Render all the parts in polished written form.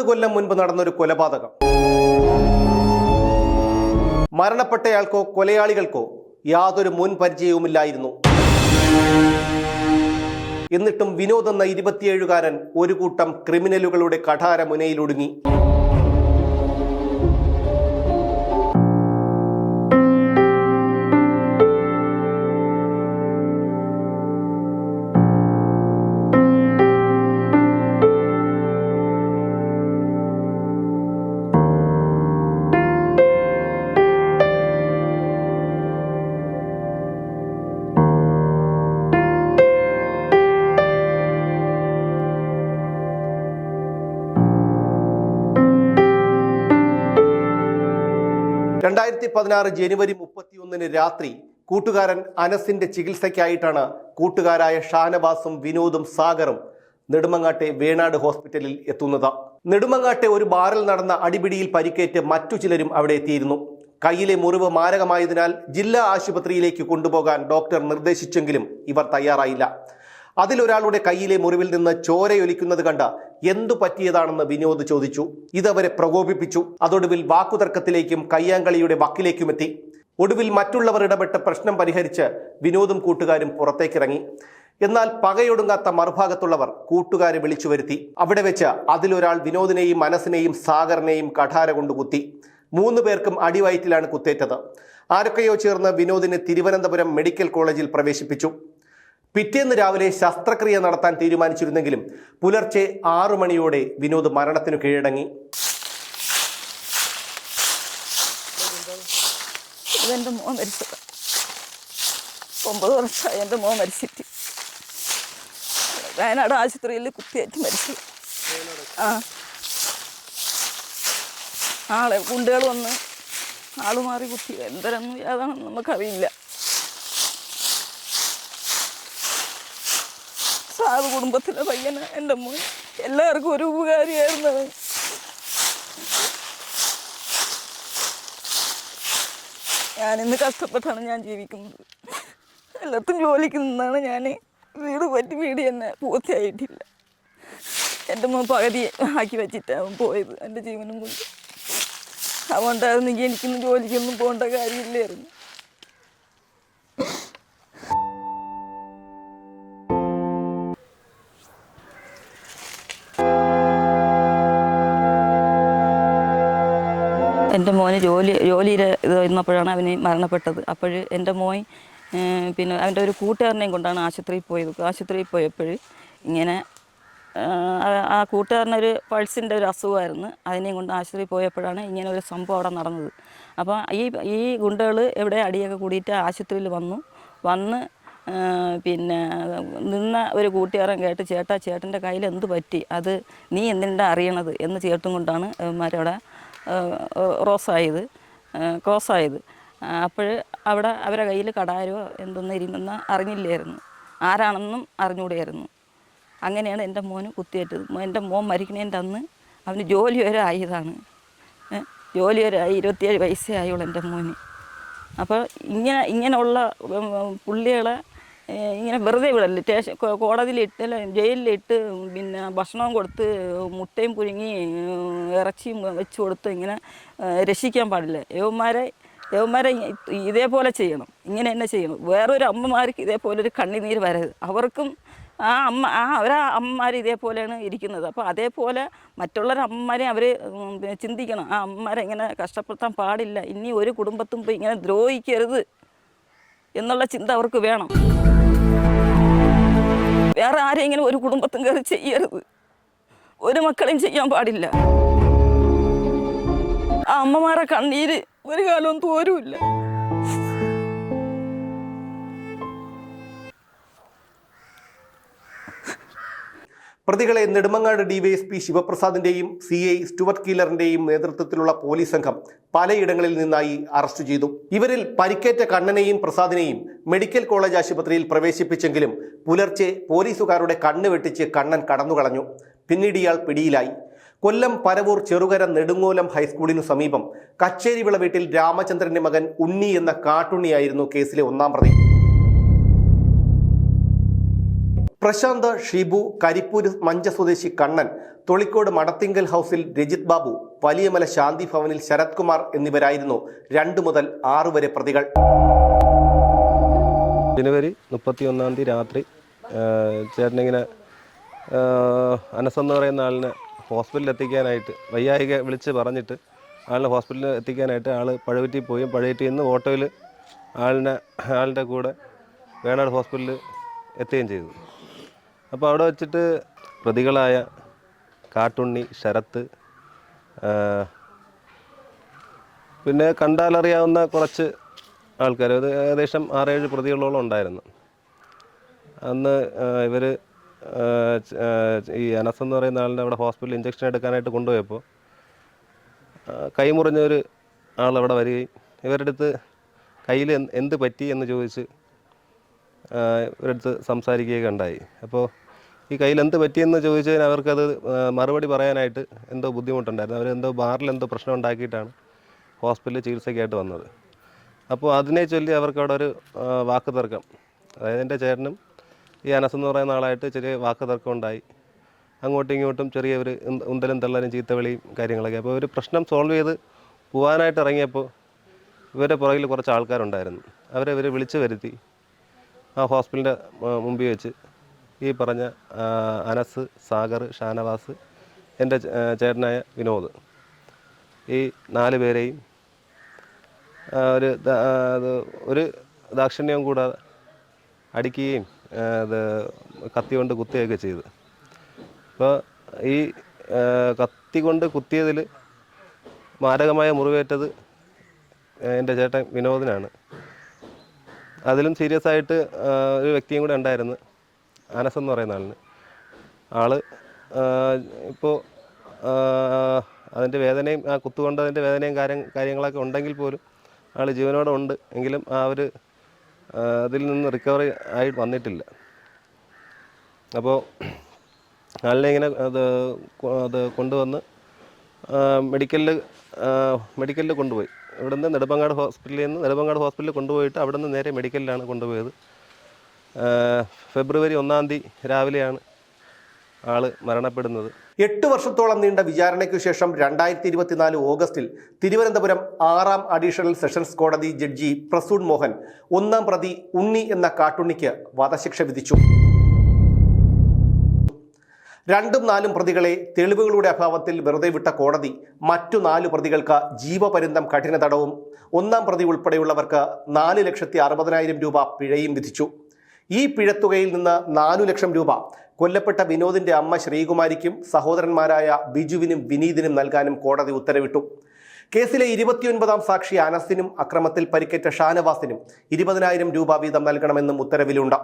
കൊല്ലം മുൻപ് നടന്നൊരു കൊലപാതകം. മരണപ്പെട്ടയാൾക്കോ കൊലയാളികൾക്കോ യാതൊരു മുൻ പരിചയവുമില്ലായിരുന്നു. എന്നിട്ടും വിനോദ് എന്ന 27-കാരൻ ഒരു കൂട്ടം ക്രിമിനലുകളുടെ കഠാര മുനയിലൊടുങ്ങി. ജനുവരി 31 രാത്രി കൂട്ടുകാരൻ അനസിന്റെ ചികിത്സയ്ക്കായിട്ടാണ് കൂട്ടുകാരായ ഷാനവാസും വിനോദും സാഗറും നെടുമങ്ങാട്ടെ വേണാട് ഹോസ്പിറ്റലിൽ എത്തുന്നത്. നെടുമങ്ങാട്ടെ ഒരു ബാറിൽ നടന്ന അടിപിടിയിൽ പരിക്കേറ്റ് മറ്റു ചിലരും അവിടെ എത്തിയിരുന്നു. കയ്യിലെ മുറിവ് മാരകമായതിനാൽ ജില്ലാ ആശുപത്രിയിലേക്ക് കൊണ്ടുപോകാൻ ഡോക്ടർ നിർദ്ദേശിച്ചെങ്കിലും ഇവർ തയ്യാറായില്ല. അതിലൊരാളുടെ കയ്യിലെ മുറിവിൽ നിന്ന് ചോരയൊലിക്കുന്നത് കണ്ട എന്തു പറ്റിയതാണെന്ന് വിനോദ് ചോദിച്ചു. ഇതവരെ പ്രകോപിപ്പിച്ചു. അതൊടുവിൽ വാക്കുതർക്കത്തിലേക്കും കയ്യാങ്കളിയുടെ വക്കിലേക്കുമെത്തി. ഒടുവിൽ മറ്റുള്ളവർ ഇടപെട്ട് പ്രശ്നം പരിഹരിച്ച് വിനോദും കൂട്ടുകാരും പുറത്തേക്കിറങ്ങി. എന്നാൽ പകയൊടുങ്ങാത്ത മറുഭാഗത്തുള്ളവർ കൂട്ടുകാരെ വിളിച്ചു വരുത്തി. അവിടെ വെച്ച് അതിലൊരാൾ വിനോദിനെയും മനസ്സിനെയും സാഗറിനെയും കഠാര കൊണ്ട് കുത്തി. 3 പേർക്കും അടിവയറ്റിലാണ് കുത്തേറ്റത്. ആരൊക്കെയോ ചേർന്ന് വിനോദിനെ തിരുവനന്തപുരം മെഡിക്കൽ കോളേജിൽ പ്രവേശിപ്പിച്ചു. പിറ്റേന്ന് രാവിലെ ശസ്ത്രക്രിയ നടത്താൻ തീരുമാനിച്ചിരുന്നെങ്കിലും പുലർച്ചെ 6 മണിയോടെ വിനോദ് മരണത്തിനു കീഴടങ്ങി. എൻ്റെ മോൻ മരിച്ചത് 9 വർഷമായി. എൻ്റെ മോൻ മരിച്ചിട്ട് വയനാട് ആശുപത്രിയിൽ കുത്തിയേറ്റ് മരിച്ചു. ആളെ ഗുണ്ടുകൾ വന്ന് ആള് മാറി കുത്തി. എന്തരെന്ന് ഏതാണെന്ന് നമുക്കറിയില്ല. സാധു കുടുംബത്തിലെ പയ്യന എൻ്റെ മോൻ. എല്ലാവർക്കും ഒരു ഉപകാരിയായിരുന്നു. ഞാനിന്ന് കഷ്ടപ്പെട്ടാണ് ഞാൻ ജീവിക്കുന്നത്. എല്ലാത്തും ജോലിക്ക് നിന്നാണ് ഞാൻ. വീട് തന്നെ പൂർത്തിയായിട്ടില്ല. എൻ്റെ മോൻ പകുതി ആക്കി വെച്ചിട്ടാണ് പോയത് എൻ്റെ ജീവനും കൊണ്ട്. അതുകൊണ്ടായിരുന്നെങ്കിൽ എനിക്കൊന്നും ജോലിക്കൊന്നും പോകേണ്ട കാര്യമില്ലായിരുന്നു. എൻ്റെ മോന് ജോലിയിൽ ഇരുന്നപ്പോഴാണ് അവന് മരണപ്പെട്ടത്. അപ്പോൾ എൻ്റെ മോൻ പിന്നെ അവൻ്റെ ഒരു കൂട്ടുകാരനെയും കൊണ്ടാണ് ആശുപത്രിയിൽ പോയത്. ആശുപത്രിയിൽ പോയപ്പോൾ ഇങ്ങനെ ആ കൂട്ടുകാരനൊരു പൾസിൻ്റെ ഒരു അസുഖമായിരുന്നു. അതിനെയും കൊണ്ട് ആശുപത്രിയിൽ പോയപ്പോഴാണ് ഇങ്ങനെ ഒരു സംഭവം അവിടെ നടന്നത്. അപ്പോൾ ഈ ഗുണ്ടകൾ എവിടെ അടിയൊക്കെ കൂടിയിട്ട് ആശുപത്രിയിൽ വന്ന് പിന്നെ നിന്ന ഒരു കൂട്ടുകാരൻ കേട്ട്, ചേട്ടൻ്റെ കയ്യിൽ എന്ത് പറ്റി, അത് നീ എന്തിനാ അറിയണത് എന്ന് ചേട്ടും കൊണ്ടാണ് അവന്മാരവിടെ ക്രോസ് ആയത്. അപ്പോൾ അവിടെ അവരുടെ കയ്യിൽ കടാരോ എന്തൊന്നും ഇരുന്നെന്ന് അറിഞ്ഞില്ലായിരുന്നു. ആരാണെന്നും അറിഞ്ഞുകൂടിയായിരുന്നു. അങ്ങനെയാണ് എൻ്റെ മോന് കുത്തിയേറ്റത്. എൻ്റെ മോൻ മരിക്കണേൻ്റെ അന്ന് അവന് ജോലി വരെ ആയതാണ്. ജോലി വരെ ആയി. 27 വയസ്സേ ആയുള്ളൂ എൻ്റെ മോന്. അപ്പോൾ ഇങ്ങനെയുള്ള പുള്ളികളെ ഇങ്ങനെ വെറുതെ വിടല്ലേ. കോടതിയിലിട്ട് അല്ല ജയിലിലിട്ട് പിന്നെ ഭക്ഷണവും കൊടുത്ത് മുട്ടയും പുഴുങ്ങി ഇറച്ചിയും വെച്ച് കൊടുത്ത് ഇങ്ങനെ രക്ഷിക്കാൻ പാടില്ല. യവന്മാരെ ഇതേപോലെ ചെയ്യണം. ഇങ്ങനെ തന്നെ ചെയ്യണം. വേറൊരു അമ്മമാർക്ക് ഇതേപോലൊരു കണ്ണുനീര് വരരുത്. അവർക്കും അവരാ അമ്മമാർ ഇതേപോലെയാണ് ഇരിക്കുന്നത്. അപ്പോൾ അതേപോലെ മറ്റുള്ളൊരു അമ്മമാരെ അവർ ചിന്തിക്കണം. ആ അമ്മമാരെ ഇങ്ങനെ കഷ്ടപ്പെടുത്താൻ പാടില്ല. ഇനി ഒരു കുടുംബത്തും പോയി ഇങ്ങനെ ദ്രോഹിക്കരുത് എന്നുള്ള ചിന്ത അവർക്ക് വേണം. വേറെ ആരെങ്കിലും ഒരു കുടുംബത്തും കയറി ചെയ്യരുത്. ഒരു മക്കളെയും ചെയ്യാൻ പാടില്ല. ആ അമ്മമാരെ കണ്ണീര് ഒരു കാലവും തോരുമില്ല. പ്രതികളെ നെടുമങ്ങാട് ഡിവൈഎസ്പി ശിവപ്രസാദിന്റെയും CI സ്റ്റുവർട്ട് കീലറിന്റെയും നേതൃത്വത്തിലുള്ള പോലീസ് സംഘം പലയിടങ്ങളിൽ നിന്നായി അറസ്റ്റ് ചെയ്തു. ഇവരിൽ പരിക്കേറ്റ കണ്ണനെയും പ്രസാദിനെയും മെഡിക്കൽ കോളേജ് ആശുപത്രിയിൽ പ്രവേശിപ്പിച്ചെങ്കിലും പുലർച്ചെ പോലീസുകാരുടെ കണ്ണ് വെട്ടിച്ച് കണ്ണൻ കടന്നുകളഞ്ഞു. പിന്നീട് ഇയാൾ പിടിയിലായി. കൊല്ലം പരവൂർ ചെറുകര നെടുങ്ങോലം ഹൈസ്കൂളിനു സമീപം കച്ചേരിവിള വീട്ടിൽ രാമചന്ദ്രന്റെ മകൻ ഉണ്ണി എന്ന കാട്ടുണ്ണിയായിരുന്നു കേസിലെ ഒന്നാം പ്രതി. പ്രശാന്ത്, ഷിബു, കരിപ്പൂര് മഞ്ച സ്വദേശി കണ്ണൻ, തൊളിക്കോട് മടത്തിങ്കൽ ഹൗസിൽ രജിത് ബാബു, വലിയമല ശാന്തി ഭവനിൽ ശരത് കുമാർ എന്നിവരായിരുന്നു 2 മുതൽ 6 വരെ പ്രതികൾ. ജനുവരി 31 രാത്രി ചേട്ടനിങ്ങനെ അനസെന്ന് പറയുന്ന ആളിനെ ഹോസ്പിറ്റലിൽ എത്തിക്കാനായിട്ട് വയ്യായിക വിളിച്ച് പറഞ്ഞിട്ട് ആളിനെ ഹോസ്പിറ്റലിൽ എത്തിക്കാനായിട്ട് ആൾ പഴകുറ്റി പോയി. പഴകുറ്റിയിൽ നിന്ന് ഓട്ടോയിൽ ആളിൻ്റെ കൂടെ വേണാട് ഹോസ്പിറ്റലിൽ എത്തുകയും ചെയ്തു. അപ്പോൾ അവിടെ വെച്ചിട്ട് പ്രതികളായ കാട്ടുണ്ണി, ശരത്ത്, പിന്നെ കണ്ടാലറിയാവുന്ന കുറച്ച് ആൾക്കാർ, അത് ഏകദേശം 6-7 പ്രതികളോളം ഉണ്ടായിരുന്നു. അന്ന് ഇവർ ഈ അനസ് എന്ന് പറയുന്ന ആളിനെ അവിടെ ഹോസ്പിറ്റലിൽ ഇഞ്ചക്ഷൻ എടുക്കാനായിട്ട് കൊണ്ടുപോയപ്പോൾ കൈമുറിഞ്ഞൊരു ആളവിടെ വരികയും ഇവരുടെ അടുത്ത് കയ്യിൽ എന്ത് പറ്റി എന്ന് ചോദിച്ച് ഇവരുടെ അടുത്ത് സംസാരിക്കുകയൊക്കെ ഉണ്ടായി. അപ്പോൾ ഈ കയ്യിൽ എന്ത് പറ്റിയെന്ന് ചോദിച്ചതിന് അവർക്കത് മറുപടി പറയാനായിട്ട് എന്തോ ബുദ്ധിമുട്ടുണ്ടായിരുന്നു. അവരെന്തോ ബാറിലെന്തോ പ്രശ്നം ഉണ്ടാക്കിയിട്ടാണ് ഹോസ്പിറ്റലിൽ ചികിത്സയ്ക്കായിട്ട് വന്നത്. അപ്പോൾ അതിനെ ചൊല്ലി അവർക്ക് അവിടെ ഒരു വാക്ക് തർക്കം, അതായത് എൻ്റെ ചേട്ടനും ഈ അനസ് എന്ന് പറയുന്ന ആളായിട്ട് ചെറിയ വാക്ക് തർക്കം ഉണ്ടായി. അങ്ങോട്ടും ഇങ്ങോട്ടും ചെറിയ ഒരു ഉന്തലും തള്ളലും ചീത്തവിളിയും കാര്യങ്ങളൊക്കെ. അപ്പോൾ ഒരു പ്രശ്നം സോൾവ് ചെയ്ത് പോകാനായിട്ട് ഇറങ്ങിയപ്പോൾ ഇവരുടെ പുറകിൽ കുറച്ച് ആൾക്കാരുണ്ടായിരുന്നു. അവരെ വിളിച്ചു വരുത്തി ആ ഹോസ്പിറ്റലിൻ്റെ മുമ്പിൽ വെച്ച് ഈ പറഞ്ഞ അനസ്, സാഗർ, ഷാനവാസ്, എൻ്റെ ചേട്ടനായ വിനോദ്, ഈ 4 പേരെയും ഒരു ദാക്ഷിണ്യവും കൂടാതെ അടിക്കുകയും അത് കത്തി കൊണ്ട് കുത്തുകയൊക്കെ ചെയ്തു. അപ്പോൾ ഈ കത്തി കൊണ്ട് കുത്തിയതിൽ മാരകമായ മുറിവേറ്റത് എൻ്റെ ചേട്ടൻ വിനോദിനാണ്. അതിലും സീരിയസ് ആയിട്ട് ഒരു വ്യക്തിയും കൂടെ ഉണ്ടായിരുന്നു, അനസ് എന്ന് പറയുന്ന ആളിന്. ആള് ഇപ്പോൾ അതിൻ്റെ വേദനയും ആ കുത്തുകൊണ്ടതിൻ്റെ വേദനയും കാര്യങ്ങളൊക്കെ ഉണ്ടെങ്കിൽ പോലും ആൾ ജീവനോടെ ഉണ്ട്. എങ്കിലും ആ ഒരു അതിൽ നിന്ന് റിക്കവറി ആയി വന്നിട്ടില്ല. അപ്പോൾ ആളിനെ ഇങ്ങനെ അത് കൊണ്ടുവന്ന് മെഡിക്കലിൽ കൊണ്ടുപോയി. ഇവിടുന്ന് നെടുമങ്ങാട് ഹോസ്പിറ്റലിൽ കൊണ്ടുപോയിട്ട് അവിടെ നിന്ന് നേരെ മെഡിക്കലിലാണ് കൊണ്ടുപോയത്. ഫെബ്രുവരി 1 രാവിലെയാണ് ആള് മരണപ്പെടുന്നത്. 8 വർഷത്തോളം നീണ്ട വിചാരണയ്ക്കു ശേഷം 2024 ഓഗസ്റ്റിൽ തിരുവനന്തപുരം 6ാം അഡീഷണൽ സെഷൻസ് കോടതി ജഡ്ജി പ്രസൂൺ മോഹൻ 1ാം പ്രതി ഉണ്ണി എന്ന കാട്ടുണ്ണിക്ക് വധശിക്ഷ വിധിച്ചു. 2ഉം 4ഉം പ്രതികളെ തെളിവുകളുടെ അഭാവത്തിൽ വെറുതെ വിട്ട കോടതി മറ്റു 4 പ്രതികൾക്ക് ജീവപര്യന്തം കഠിന തടവും 1ാം പ്രതി ഉൾപ്പെടെയുള്ളവർക്ക് 4,60,000 രൂപ പിഴയും വിധിച്ചു. ഈ പിഴത്തുകയിൽ നിന്ന് 4 ലക്ഷം രൂപ കൊല്ലപ്പെട്ട വിനോദിന്റെ അമ്മ ശ്രീകുമാരിക്കും സഹോദരന്മാരായ ബിജുവിനും വിനീതിനും നൽകാനും കോടതി ഉത്തരവിട്ടു. കേസിലെ 29ാം സാക്ഷി അനസിനും അക്രമത്തിൽ പരിക്കേറ്റ ഷാനവാസിനും 20,000 രൂപ വീതം നൽകണമെന്നും ഉത്തരവിലുണ്ട്.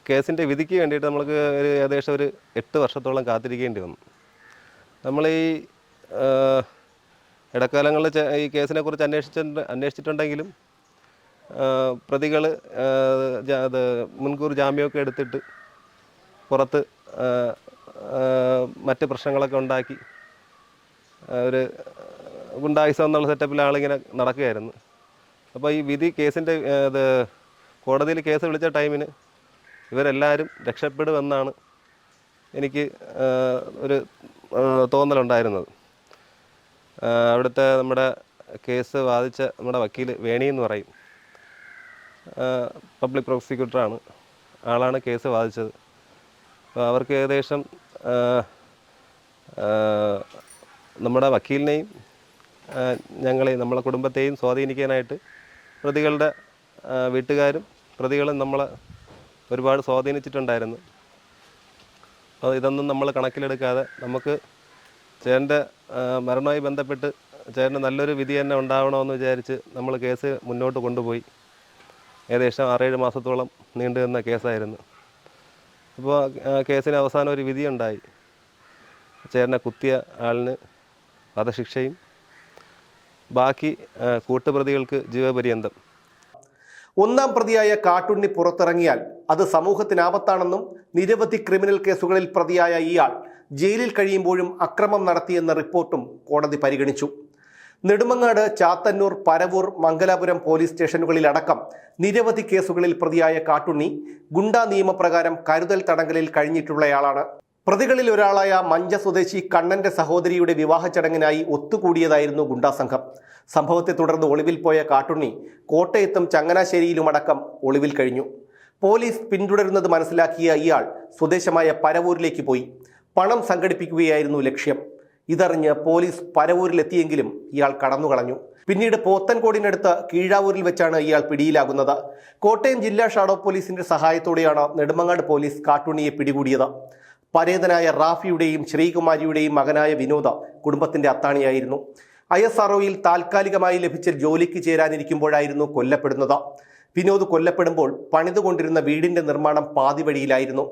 കേസിൻ്റെ വിധിക്ക് വേണ്ടിയിട്ട് നമ്മൾക്ക് ഏകദേശം ഒരു 8 വർഷത്തോളം കാത്തിരിക്കേണ്ടി വന്നു. നമ്മൾ ഈ ഇടക്കാലങ്ങളിൽ ഈ കേസിനെ കുറിച്ച് അന്വേഷിച്ചിട്ടുണ്ടെങ്കിലും പ്രതികൾ മുൻകൂർ ജാമ്യമൊക്കെ എടുത്തിട്ട് പുറത്ത് മറ്റ് പ്രശ്നങ്ങളൊക്കെ ഉണ്ടാക്കി ഒരു ഗുണ്ടായിസം എന്നുള്ള സെറ്റപ്പിൽ ആളിങ്ങനെ നടക്കുകയായിരുന്നു. അപ്പോൾ ഈ വിധി കേസിൻ്റെ കോടതിയിൽ കേസ് വിളിച്ച ടൈമിന് ഇവരെല്ലാവരും രക്ഷപ്പെടുമെന്നാണ് എനിക്ക് ഒരു തോന്നലുണ്ടായിരുന്നത്. അവിടുത്തെ നമ്മുടെ കേസ് വാദിച്ച നമ്മുടെ വക്കീൽ വേണി എന്ന് പറയും, പബ്ലിക് പ്രോസിക്യൂട്ടറാണ്, ആളാണ് കേസ് വാദിച്ചത്. അപ്പോൾ അവർക്ക് ഏകദേശം നമ്മുടെ വക്കീലിനെയും ഞങ്ങളെയും നമ്മളെ കുടുംബത്തെയും സ്വാധീനിക്കാനായിട്ട് പ്രതികളുടെ വീട്ടുകാരും പ്രതികളും നമ്മളെ ഒരുപാട് സ്വാധീനിച്ചിട്ടുണ്ടായിരുന്നു. അപ്പോൾ ഇതൊന്നും നമ്മൾ കണക്കിലെടുക്കാതെ നമുക്ക് ചേട്ടൻ്റെ മരണവുമായി ബന്ധപ്പെട്ട് ചേട്ടന് നല്ലൊരു വിധി തന്നെ ഉണ്ടാവണമെന്ന് വിചാരിച്ച് നമ്മൾ കേസ് മുന്നോട്ട് കൊണ്ടുപോയി. ഏകദേശം 6-7 മാസത്തോളം നീണ്ടു നിന്ന കേസായിരുന്നു. അപ്പോൾ കേസിന് അവസാനം ഒരു വിധിയുണ്ടായി. ചേട്ടനെ കുത്തിയ ആളിന് വധശിക്ഷയും ബാക്കി കൂട്ടുപ്രതികൾക്ക് ജീവപര്യന്തം. 1ാം പ്രതിയായ കാട്ടുണ്ണി പുറത്തിറങ്ങിയാൽ അത് സമൂഹത്തിനാപത്താണെന്നും നിരവധി ക്രിമിനൽ കേസുകളിൽ പ്രതിയായ ഇയാൾ ജയിലിൽ കഴിയുമ്പോഴും അക്രമം നടത്തിയെന്ന റിപ്പോർട്ടും കോടതി പരിഗണിച്ചു. നെടുമങ്ങാട്, ചാത്തന്നൂർ, പരവൂർ, മംഗലാപുരം പോലീസ് സ്റ്റേഷനുകളിലടക്കം നിരവധി കേസുകളിൽ പ്രതിയായ കാട്ടുണ്ണി ഗുണ്ടാ നിയമപ്രകാരം കരുതൽ തടങ്കലിൽ കഴിഞ്ഞിട്ടുള്ളയാളാണ്. പ്രതികളിൽ ഒരാളായ മഞ്ച സ്വദേശി കണ്ണന്റെ സഹോദരിയുടെ വിവാഹ ചടങ്ങിനായി ഒത്തുകൂടിയതായിരുന്നു ഗുണ്ടാ സംഘം. സംഭവത്തെ തുടർന്ന് ഒളിവിൽ പോയ കാട്ടുണ്ണി കോട്ടയത്തും ചങ്ങനാശ്ശേരിയിലുമടക്കം ഒളിവിൽ കഴിഞ്ഞു. പോലീസ് പിന്തുടരുന്നത് മനസ്സിലാക്കിയ ഇയാൾ സ്വദേശമായ പരവൂരിലേക്ക് പോയി. പണം സംഘടിപ്പിക്കുകയായിരുന്നു ലക്ഷ്യം. ഇതറിഞ്ഞ് പോലീസ് പരവൂരിലെത്തിയെങ്കിലും ഇയാൾ കടന്നുകളഞ്ഞു. പിന്നീട് പോത്തൻകോടിനടുത്ത് കീഴാവൂരിൽ വെച്ചാണ് ഇയാൾ പിടിയിലാകുന്നത്. കോട്ടയം ജില്ലാ ഷാഡോ പോലീസിന്റെ സഹായത്തോടെയാണ് നെടുമങ്ങാട് പോലീസ് കാട്ടുണ്ണിയെ പിടികൂടിയത്. പരേതനായ റാഫിയുടെയും ശ്രീകുമാരിയുടെയും മകനായ വിനോദ കുടുംബത്തിന്റെ അത്താണിയായിരുന്നു. ISROയിൽ താൽക്കാലികമായി ലഭിച്ച ജോലിക്ക് ചേരാനിരിക്കുമ്പോഴായിരുന്നു കൊല്ലപ്പെടുന്നത്. വിനോദ് കൊല്ലപ്പെടുമ്പോൾ പണിതുകൊണ്ടിരുന്ന വീടിന്റെ നിർമ്മാണം പാതിവഴിയിലായിരുന്നു.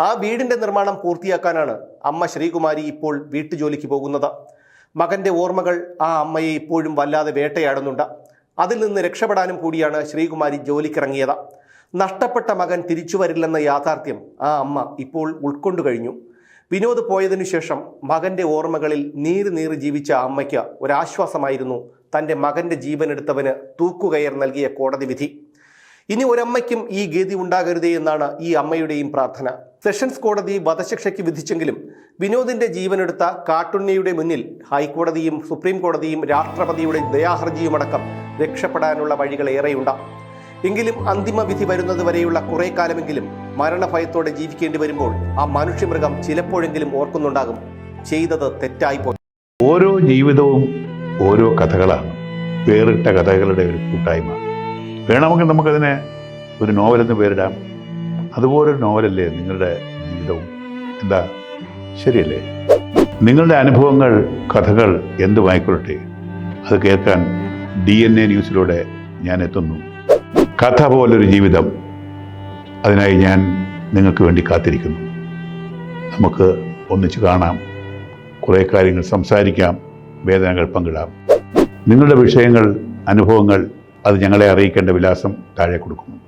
ആ വീടിന്റെ നിർമ്മാണം പൂർത്തിയാക്കാനാണ് അമ്മ ശ്രീകുമാരി ഇപ്പോൾ വീട്ടുജോലിക്ക് പോകുന്നത്. മകന്റെ ഓർമ്മകൾ ആ അമ്മയെ ഇപ്പോഴും വല്ലാതെ വേട്ടയാടുന്നുണ്ട്. അതിൽ നിന്ന് രക്ഷപ്പെടാനും കൂടിയാണ് ശ്രീകുമാരി ജോലിക്കിറങ്ങിയത്. നഷ്ടപ്പെട്ട മകൻ തിരിച്ചു വരില്ലെന്ന യാഥാർത്ഥ്യം ആ അമ്മ ഇപ്പോൾ ഉൾക്കൊണ്ടു കഴിഞ്ഞു. വിനോദ് പോയതിനു ശേഷം മകന്റെ ഓർമ്മകളിൽ നീറി ജീവിച്ച അമ്മയ്ക്ക് ഒരാശ്വാസമായിരുന്നു തൻ്റെ മകന്റെ ജീവനെടുത്തവന് തൂക്കുകയർ നൽകിയ കോടതി വിധി. ഇനി ഒരമ്മയ്ക്കും ഈ ഗതി ഉണ്ടാകരുതേ എന്നാണ് ഈ അമ്മയുടെയും പ്രാർത്ഥന. സെഷൻസ് കോടതി വധശിക്ഷയ്ക്ക് വിധിച്ചെങ്കിലും വിനോദിന്റെ ജീവനെടുത്ത കാട്ടുണ്ണിയുടെ മുന്നിൽ ഹൈക്കോടതിയും സുപ്രീം കോടതിയും രാഷ്ട്രപതിയുടെ ദയാഹർജിയുമടക്കം രക്ഷപ്പെടാനുള്ള വഴികൾ ഏറെയുണ്ട്. എങ്കിലും അന്തിമ വിധി വരുന്നത് വരെയുള്ള കുറെ കാലമെങ്കിലും മരണഭയത്തോടെ ജീവിക്കേണ്ടി വരുമ്പോൾ ആ മനുഷ്യമൃഗം ചിലപ്പോഴെങ്കിലും ഓർക്കുന്നുണ്ടാകും, ചെയ്തത് തെറ്റായിപ്പോയി. ഓരോ ജീവിതവും ഓരോ കഥകളാണ്, വേറിട്ട കഥകളുടെ ഒരു കൂട്ടായ്മ. വേണമെങ്കിൽ നമുക്കതിനെ ഒരു നോവലെന്ന് പേരിടാം. അതുപോലൊരു നോവലല്ലേ നിങ്ങളുടെ ജീവിതവും? എന്താ, ശരിയല്ലേ? നിങ്ങളുടെ അനുഭവങ്ങൾ, കഥകൾ എന്തുമായിക്കൊള്ളട്ടെ, അത് കേൾക്കാൻ DNA ന്യൂസിലൂടെ ഞാൻ എത്തുന്നു. കഥ പോലൊരു ജീവിതം, അതിനായി ഞാൻ നിങ്ങൾക്ക് വേണ്ടി കാത്തിരിക്കുന്നു. നമുക്ക് ഒന്നിച്ച് കാണാം, കുറേ കാര്യങ്ങൾ സംസാരിക്കാം, വേദനകൾ പങ്കിടാം. നിങ്ങളുടെ വിഷയങ്ങൾ, അനുഭവങ്ങൾ അത് ഞങ്ങളെ അറിയിക്കേണ്ട വിലാസം താഴെ കൊടുക്കുന്നു.